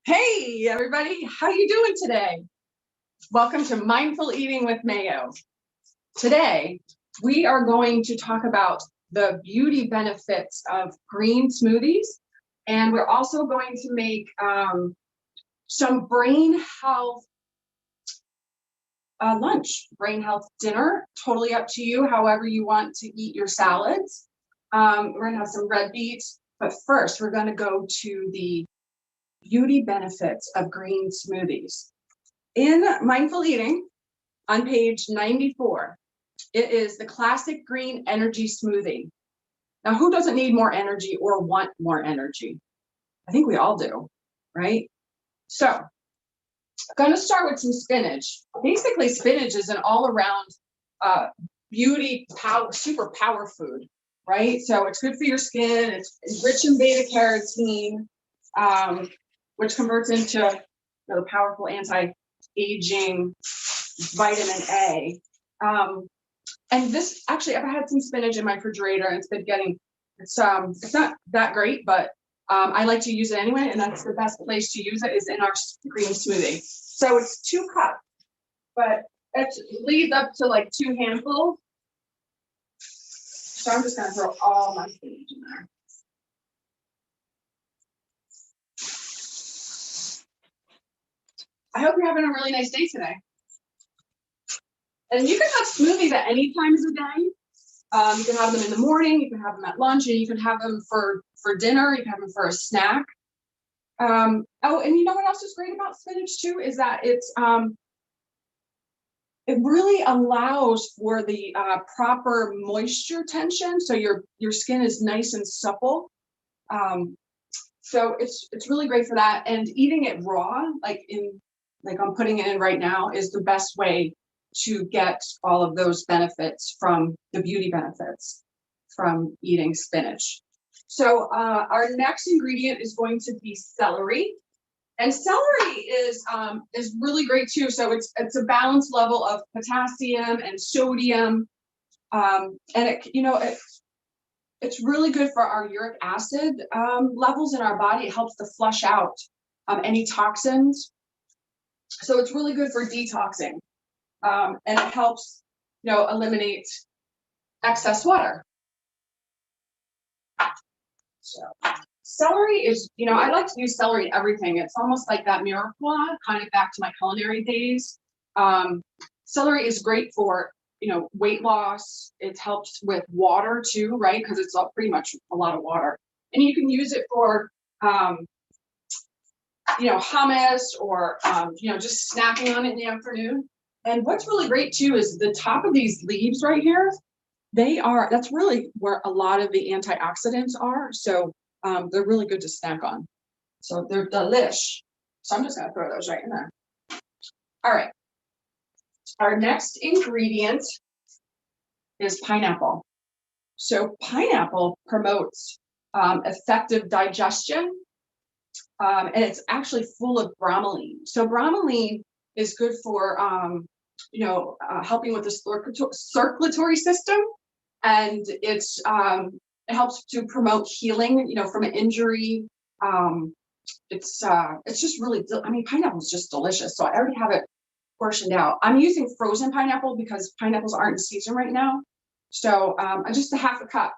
Hey everybody, how you doing today? Welcome to Mindful Eating with Mayo. Today, we are going to talk about the beauty benefits of green smoothies, and we're also going to make some brain health lunch, brain health dinner, totally up to you, however you want to eat your salads. We're gonna have some red beets, but first we're gonna go to the beauty benefits of green smoothies. In Mindful Eating, on page 94, it is the classic green energy smoothie. Now, who doesn't need more energy or want more energy? I think we all do, right? So, I'm going to start with some spinach. Basically, spinach is an all-around beauty, super power food, right? So it's good for your skin. It's rich in beta carotene, which converts into the powerful anti-aging vitamin A. And this, actually, I've had some spinach in my refrigerator, and it's not that great, but I like to use it anyway, and that's the best place to use it is in our green smoothie. So it's 2 cups, but it leads up to like 2 handfuls. So I'm just gonna throw all my spinach in there. I hope you're having a really nice day today. And you can have smoothies at any times of day. You can have them in the morning, you can have them at lunch, and you can have them for dinner, you can have them for a snack. Oh, and you know what else is great about spinach too, is that it really allows for the proper moisture tension, so your skin is nice and supple. So it's really great for that. And eating it raw, like I'm putting it in right now, is the best way to get all of those benefits from the beauty benefits from eating spinach. So our next ingredient is going to be celery, and celery is really great too. So it's a balanced level of potassium and sodium, and it's really good for our uric acid levels in our body. It helps to flush out any toxins. So it's really good for detoxing. And it helps, eliminate excess water. So celery is, I like to use celery in everything. It's almost like that miracle, kind of back to my culinary days. Celery is great for, weight loss. It helps with water too, right? Because it's all pretty much a lot of water. And you can use it for, hummus or, just snacking on it in the afternoon. And what's really great too is the top of these leaves right here, that's really where a lot of the antioxidants are. So they're really good to snack on. So they're delish. So I'm just gonna throw those right in there. All right. Our next ingredient is pineapple. So pineapple promotes effective digestion, and it's actually full of bromelain. So bromelain is good for helping with the circulatory system, and it helps to promote healing, from an injury. It's just really, pineapple is just delicious. So I already have it portioned out. I'm using frozen pineapple because pineapples aren't in season right now. So just a half a cup,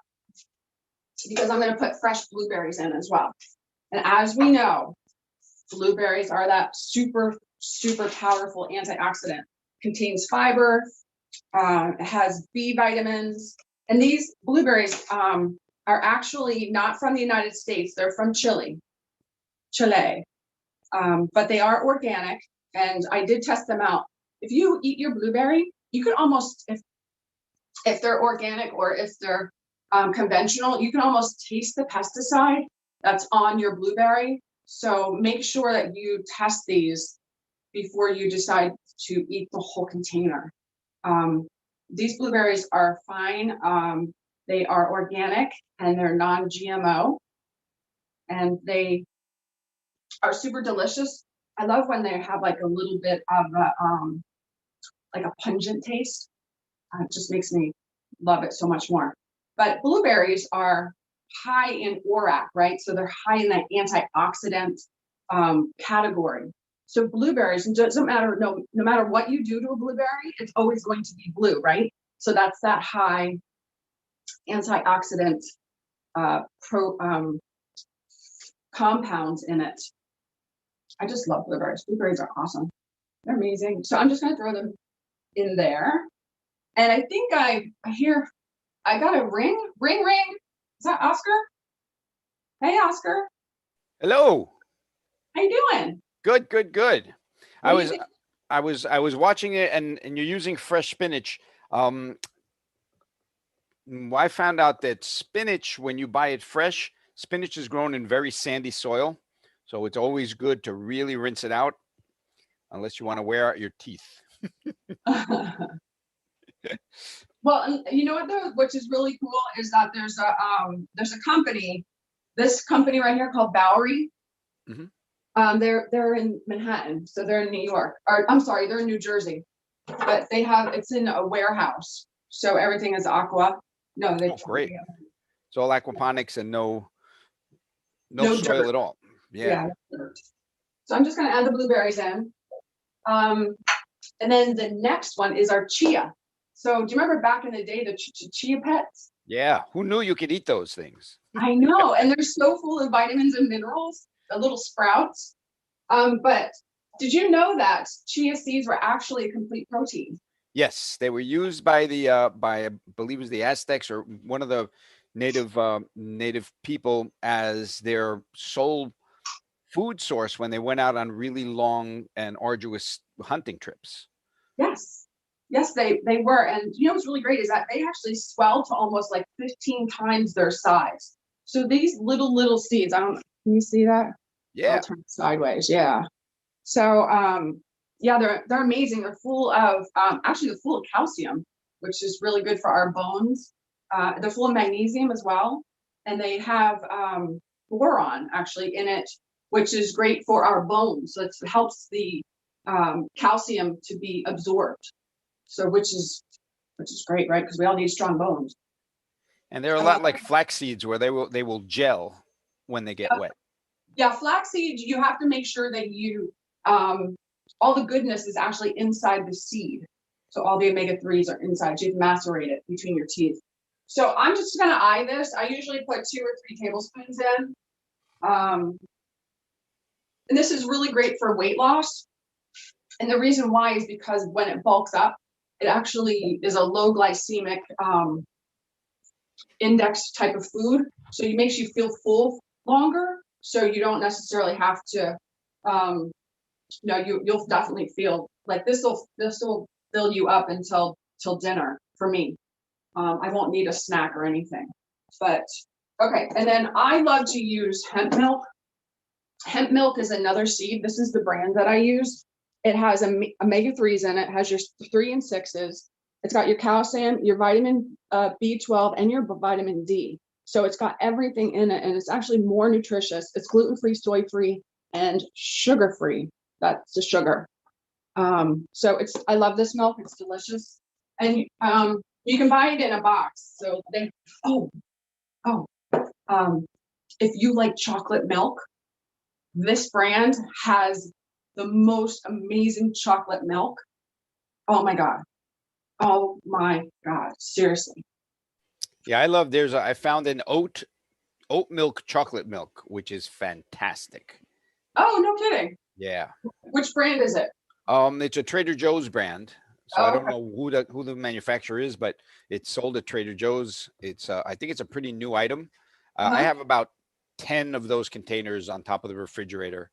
because I'm going to put fresh blueberries in as well. And as we know, blueberries are that super, super powerful antioxidant. Contains fiber, it has B vitamins, and these blueberries are actually not from the United States. They're from Chile, but they are organic, and I did test them out. If you eat your blueberry, you can almost, if they're organic or if they're conventional, you can almost taste the pesticide that's on your blueberry. So make sure that you test these before you decide to eat the whole container. These blueberries are fine. They are organic and they're non-GMO, and they are super delicious. I love when they have like a little bit of a pungent taste. It just makes me love it so much more. But blueberries are high in ORAC, right? So they're high in that antioxidant category. So blueberries, it doesn't matter, no matter what you do to a blueberry, it's always going to be blue, right? So that's that high antioxidant compounds in it. I just love blueberries. Blueberries are awesome. They're amazing. So I'm just going to throw them in there. And I think I got a ring. Is that Oscar? Hey, Oscar. Hello. How you doing? Good. I was watching it, and you're using fresh spinach. I found out that spinach, when you buy it fresh, spinach is grown in very sandy soil, so it's always good to really rinse it out, unless you want to wear out your teeth. Well, you know what though, which is really cool is that there's a company, this company right here called Bowery. Mm-hmm. They're in Manhattan, so they're in New York, or I'm sorry, they're in New Jersey, but it's in a warehouse, so everything is aqua. No, great. It's all aquaponics and no soil dirt at all. Yeah. So I'm just going to add the blueberries in, and then the next one is our chia. So do you remember back in the day, the chia pets? Yeah. Who knew you could eat those things? I know. And they're so full of vitamins and minerals, the little sprouts. But did you know that chia seeds were actually a complete protein? Yes. They were used by I believe it was the Aztecs or one of the native people as their sole food source when they went out on really long and arduous hunting trips. Yes, they were. And you know what's really great is that they actually swell to almost like 15 times their size. So these little seeds, can you see that? Yeah. I'll turn it sideways. Yeah. So yeah, they're amazing. They're full of they're full of calcium, which is really good for our bones. They're full of magnesium as well. And they have boron actually in it, which is great for our bones. So it helps the calcium to be absorbed. So which is great, right? Because we all need strong bones. And they're a lot like flax seeds, where they will gel when they get wet. Yeah, flax seeds, you have to make sure that you all the goodness is actually inside the seed. So all the omega-3s are inside. You macerate it between your teeth. So I'm just going to eye this. I usually put 2 or 3 tablespoons in. And this is really great for weight loss. And the reason why is because when it bulks up, it actually is a low glycemic index type of food. So it makes you feel full longer. So you don't necessarily have to, you'll definitely feel like this will fill you up until dinner for me. I won't need a snack or anything, but okay. And then I love to use hemp milk. Hemp milk is another seed. This is the brand that I use. It has omega-3s in it. It has your 3 and 6s. It's got your calcium, your vitamin B12, and your vitamin D. So it's got everything in it, and it's actually more nutritious. It's gluten-free, soy-free, and sugar-free. That's the sugar. So I love this milk. It's delicious, and you can buy it in a box. So if you like chocolate milk, this brand has the most amazing chocolate milk. Oh my God. Seriously. Yeah, I love I found an oat milk chocolate milk, which is fantastic. Oh, no kidding. Yeah. Which brand is it? It's a Trader Joe's brand. So I don't know who the manufacturer is, but it's sold at Trader Joe's. It's I think it's a pretty new item. I have about 10 of those containers on top of the refrigerator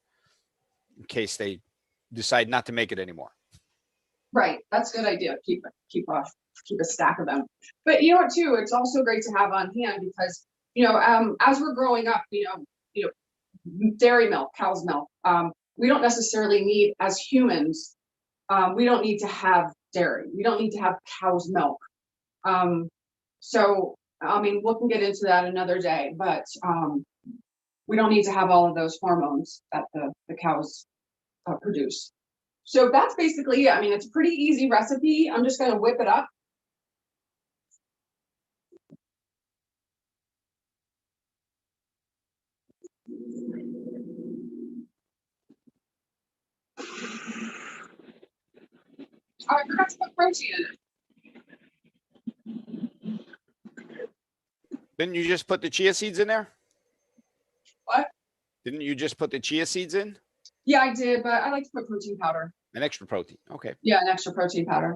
in case they decide not to make it anymore. Right. That's a good idea. Keep a stack of them. But you know what, too, it's also great to have on hand because, as we're growing up, dairy milk, cow's milk, we don't necessarily need, as humans, we don't need to have dairy. We don't need to have cow's milk. So, I mean, we can get into that another day, but we don't need to have all of those hormones that the cows produce. So that's basically it. I mean, it's a pretty easy recipe. I'm just going to whip it up. I forgot to put protein in it. Didn't you just put the chia seeds in there? What? Didn't you just put the chia seeds in? Yeah, I did, but I like to put protein powder. An extra protein. Okay. Yeah, an extra protein powder.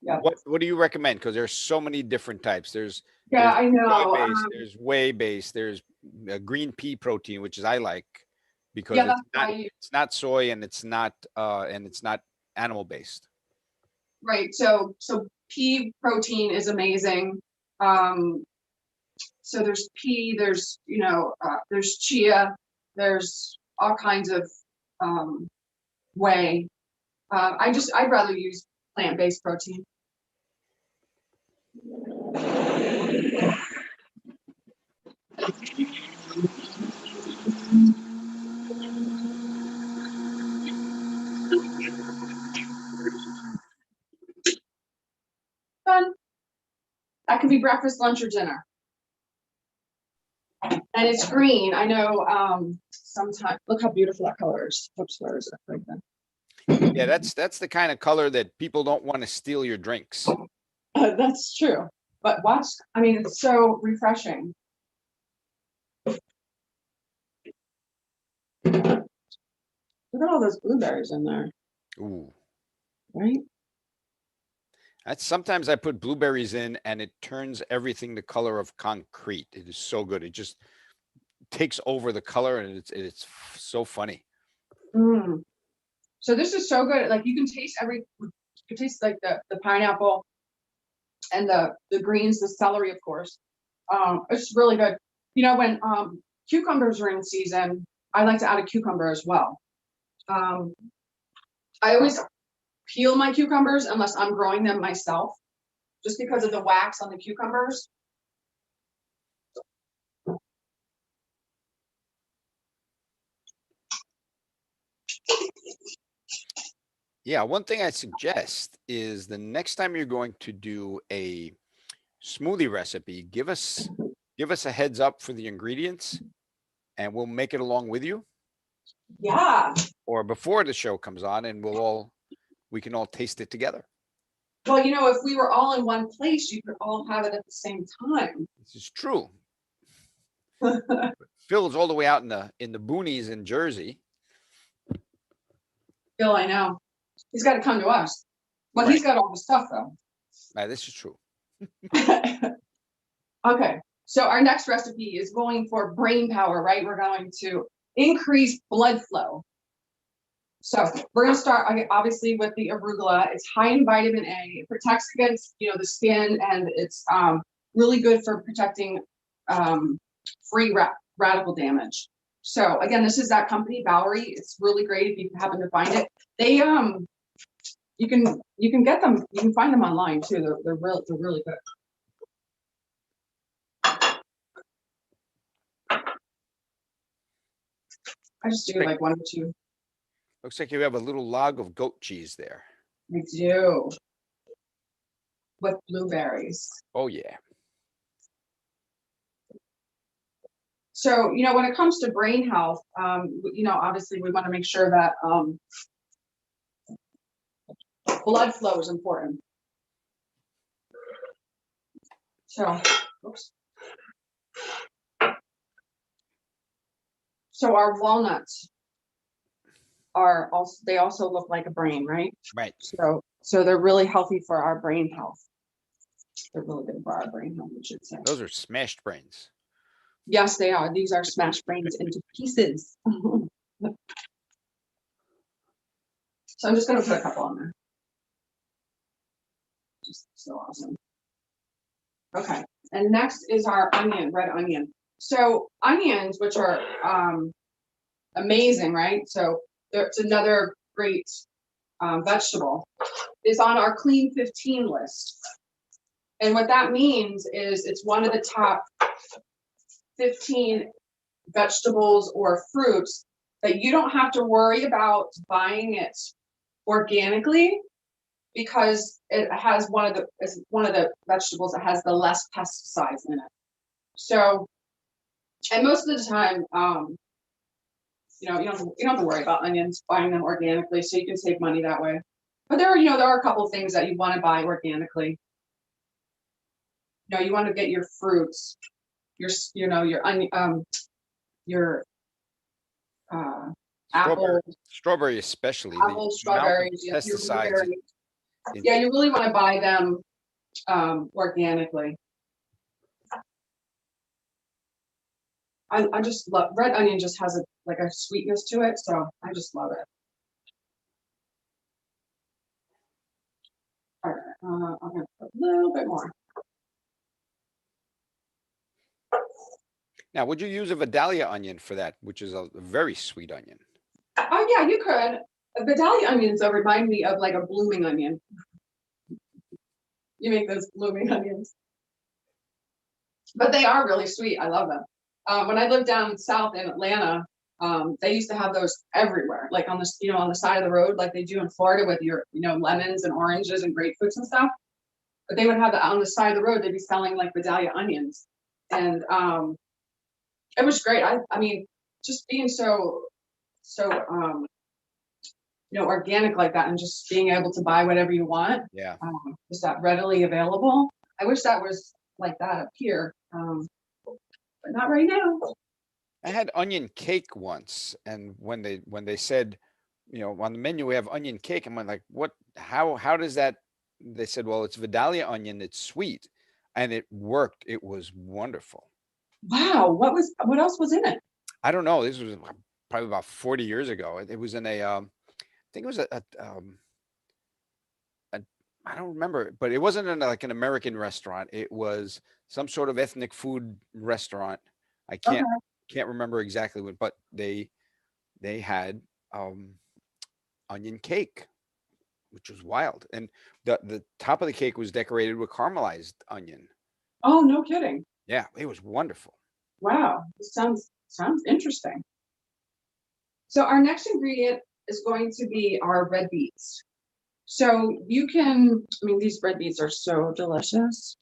Yeah. What do you recommend? Because there's so many different types. Yeah, There's I know. soy-based, there's whey-based, there's green pea protein, which is I like because Yeah, that's why. it's not soy and it's not animal based. Right. So pea protein is amazing. So there's pea, there's there's chia, there's all kinds of whey. I'd rather use plant-based protein. Done. That can be breakfast, lunch, or dinner. And it's green. I know sometimes look how beautiful that color is. Oops, where is it? Right there. Yeah, that's the kind of color that people don't want to steal your drinks. That's true. But watch, I mean, it's so refreshing. Look at all those blueberries in there. Ooh. Right? That's sometimes I put blueberries in and it turns everything the color of concrete. It is so good. It just takes over the color and it's so funny. Mm. So this is so good. Like you can taste you can taste like the pineapple and the greens, the celery, of course. It's really good. You know, when cucumbers are in season, I like to add a cucumber as well. I always peel my cucumbers unless I'm growing them myself, just because of the wax on the cucumbers. Yeah, one thing I suggest is the next time you're going to do a smoothie recipe, give us a heads up for the ingredients and we'll make it along with you. Yeah. Or before the show comes on and we can all taste it together. Well, you know, if we were all in one place, you could all have it at the same time. This is true. Phil's all the way out in the boonies in Jersey. Phil, I know. He's got to come to us. Well, Right. He's got all the stuff though. This is true. Okay, so our next recipe is going for brain power, right? We're going to increase blood flow. So we're going to start obviously with the arugula. It's high in vitamin A. It protects against the skin, and it's really good for protecting free radical damage. So again, this is that company, Bowery. It's really great if you happen to find it. They you can get them. You can find them online too. They're really good. I just do like one or two. Looks like you have a little log of goat cheese there. I do. With blueberries. Oh yeah. So, when it comes to brain health, obviously we want to make sure that blood flow is important. So, oops. So our walnuts they also look like a brain, right? Right. So they're really healthy for our brain health. They're really good for our brain health, we should say. Those are smashed brains. Yes, they are. These are smashed brains into pieces. So I'm just going to put a couple on there. Just so awesome. Okay, and next is our red onion. So onions, which are amazing, right? So it's another great vegetable, is on our Clean 15 list. And what that means is it's one of the top 15 vegetables or fruits that you don't have to worry about buying it organically, because it has one of the vegetables that has the less pesticides in it. So, and most of the time, you don't have to worry about onions, buying them organically, so you can save money that way. But there are a couple of things that you want to buy organically. You want to get your fruits, your onion, your Strawberry, apple, strawberry especially, the apples, amount of strawberries, your pesticides. blueberries. Yeah, you really want to buy them organically. I just love red onion, just has a sweetness to it, so I just love it. All right, I'm gonna put a little bit more. Now, would you use a Vidalia onion for that, which is a very sweet onion? Oh yeah, you could. Vidalia onions remind me of like a blooming onion. You make those blooming onions, but they are really sweet. I love them. When I lived down south in Atlanta, they used to have those everywhere, like on the side of the road, like they do in Florida with your lemons and oranges and grapefruits and stuff. But they would have on the side of the road. They'd be selling like Vidalia onions, and it was great. I mean, just being so organic like that, and just being able to buy whatever you want. Yeah. Is that readily available? I wish that was like that up here, but not right now. I had onion cake once, and when they said, on the menu we have onion cake, I'm like, what? How does that? They said, well, it's Vidalia onion. It's sweet, and it worked. It was wonderful. Wow, what else was in it? I don't know. This was probably about 40 years ago. It was in I think it was I don't remember, but it wasn't in like an American restaurant. It was some sort of ethnic food restaurant. I can't remember exactly what, but they had onion cake, which was wild, and the top of the cake was decorated with caramelized onion. Oh, no kidding. Yeah, it was wonderful. Wow, this sounds interesting. So our next ingredient is going to be our red beets. So you can, these red beets are so delicious.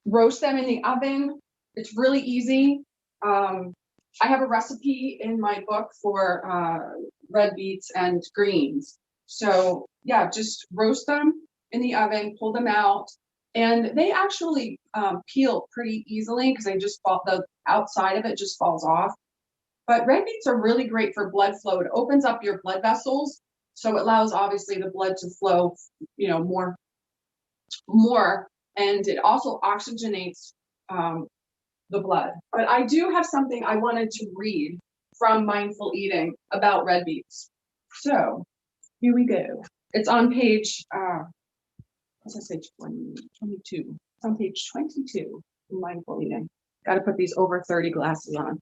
Roast them in the oven. It's really easy. I have a recipe in my book for red beets and greens. So yeah, just roast them in the oven, pull them out, and they actually peel pretty easily because the outside of it just falls off. But red beets are really great for blood flow. It opens up your blood vessels, so it allows obviously the blood to flow, more, and it also oxygenates the blood. But I do have something I wanted to read from Mindful Eating about red beets. So here we go. It's on page, what's I say, 22. It's on page 22 in Mindful Eating. Got to put these over 30 glasses on.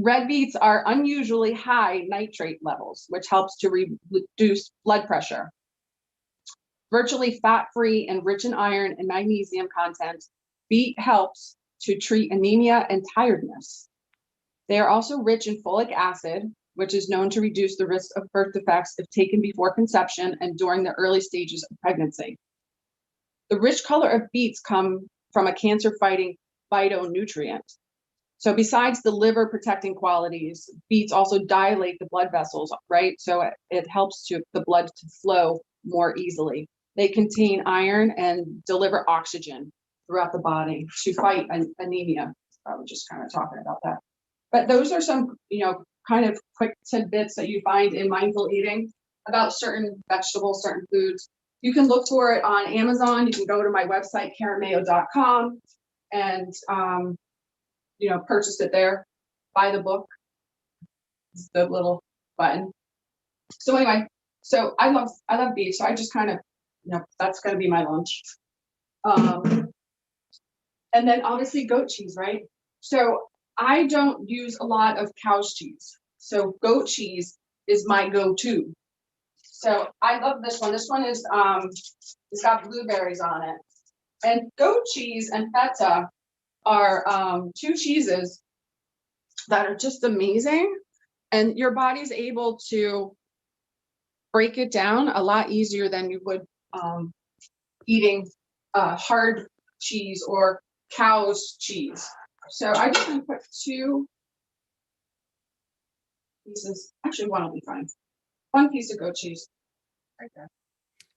Red beets are unusually high nitrate levels, which helps to reduce blood pressure. Virtually fat-free and rich in iron and magnesium content, beet helps to treat anemia and tiredness. They are also rich in folic acid, which is known to reduce the risk of birth defects if taken before conception and during the early stages of pregnancy. The rich color of beets come from a cancer-fighting phytonutrient. So besides the liver protecting qualities, beets also dilate the blood vessels, right? So it helps the blood to flow more easily. They contain iron and deliver oxygen throughout the body to fight anemia. I was just kind of talking about that. But those are some, kind of quick tidbits that you find in Mindful Eating about certain vegetables, certain foods. You can look for it on Amazon. You can go to my website, KarenMayo.com, and purchase it there, buy the book, it's the little button. So anyway, so I love beef, so I just kind of, that's going to be my lunch. And then obviously goat cheese, right? So I don't use a lot of cow's cheese. So goat cheese is my go-to. So I love this one. This one is, it's got blueberries on it. And goat cheese and feta are two cheeses that are just amazing, and your body's able to break it down a lot easier than you would eating hard cheese or cow's cheese. So I just want to put 2 pieces. Actually, one will be fine. One piece of goat cheese. Right there.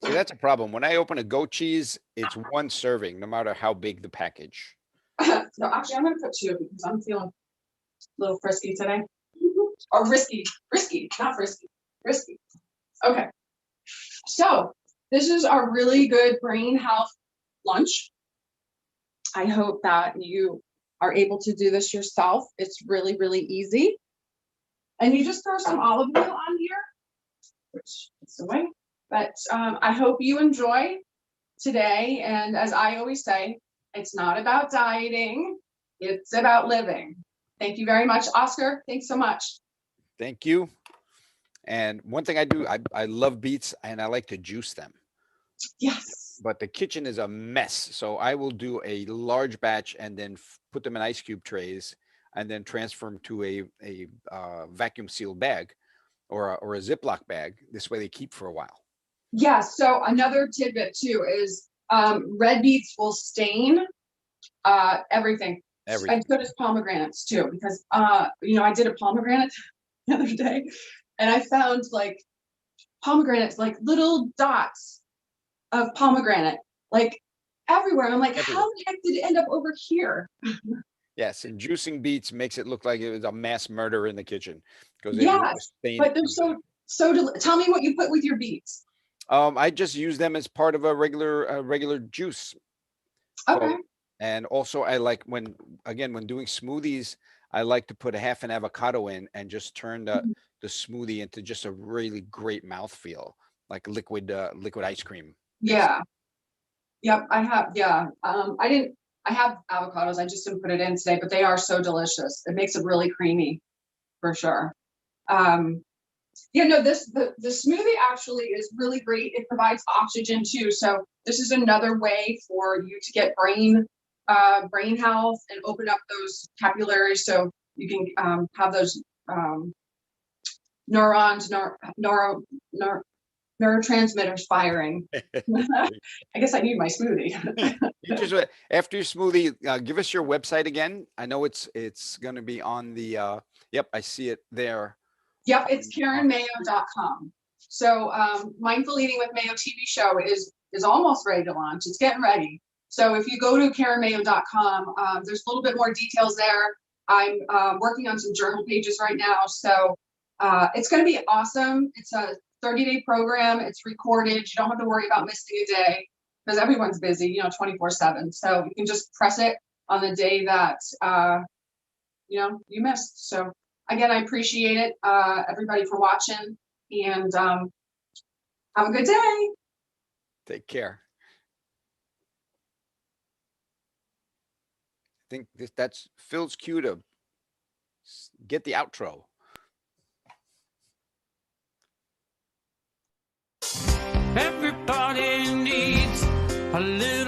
See, that's a problem. When I open a goat cheese, it's one serving, no matter how big the package. No, actually, I'm gonna put two because I'm feeling a little frisky today. Or risky, not frisky, risky. Okay. So this is our really good brain health lunch. I hope that you are able to do this yourself. It's really, really easy. And you just throw some olive oil on here, which is the way. But I hope you enjoy today. And as I always say, it's not about dieting, it's about living. Thank you very much, Oscar. Thanks so much. Thank you. And one thing I do, I love beets and I like to juice them. Yes. But the kitchen is a mess. So I will do a large batch and then put them in ice cube trays and then transfer them to a vacuum sealed bag or a Ziploc bag. This way they keep for a while. Yeah, so another tidbit too is red beets will stain everything. And so does pomegranates too, because you know, I did a pomegranate the other day and I found like pomegranates, like little dots of pomegranate, like everywhere. I'm like, how the heck did it end up over here? Yes, and juicing beets makes it look like it was a mass murder in the kitchen. Yes, but they're so tell me what you put with your beets. I just use them as part of a regular juice. Okay. So, and also I like when doing smoothies, I like to put a half an avocado in and just turn the smoothie into just a really great mouthfeel, like liquid ice cream. Yeah. Yep, I have, yeah. I have avocados, I just didn't put it in today, but they are so delicious. It makes it really creamy for sure. Yeah, no, the smoothie actually is really great. It provides oxygen too. So this is another way for you to get brain health and open up those capillaries so you can have those neurotransmitters firing. I guess I need my smoothie. You just after your smoothie, give us your website again. I know it's going to be on the yep, I see it there. Yep, it's KarenMayo.com. So Mindful Eating with Mayo TV show is almost ready to launch. It's getting ready. So if you go to KarenMayo.com, there's a little bit more details there. I'm working on some journal pages right now. So it's going to be awesome. It's a 30-day program. It's recorded. You don't have to worry about missing a day because everyone's busy, you know, 24/7. So you can just press it on the day that, you know, you missed. So again, I appreciate it, everybody, for watching, and have a good day. Take care. I think that's Phil's cue to get the outro. Everybody needs a little